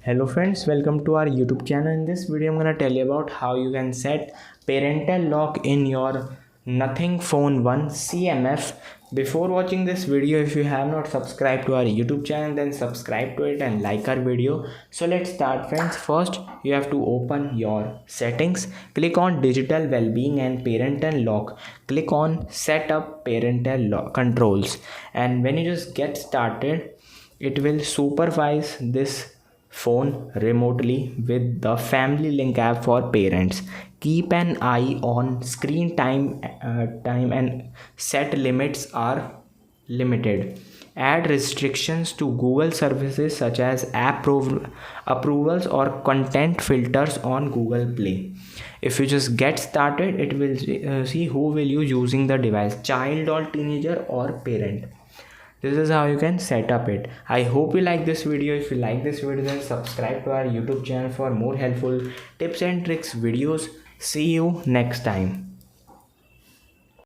Hello friends, welcome to our YouTube channel. In this video, I'm gonna tell you about how you can set parental lock in your Nothing Phone 1 CMF. Before watching this video, if you have not subscribed to our YouTube channel, then subscribe to it and like our video. So let's start friends. First, you have to open your settings. Click on Digital Wellbeing and Parental Lock. Click on Set up Parental Lock Controls. And when you just get started, it will supervise this phone remotely with the family link app for parents. Keep an eye on screen time and set limits are limited. Add restrictions to Google services such as approvals or content filters on Google Play. If you just get started, it will see who will you using the device, child or teenager or parent. This is how you can set up it. I hope you like this video. If you like this video, then subscribe to our YouTube channel for more helpful tips and tricks videos. See you next time.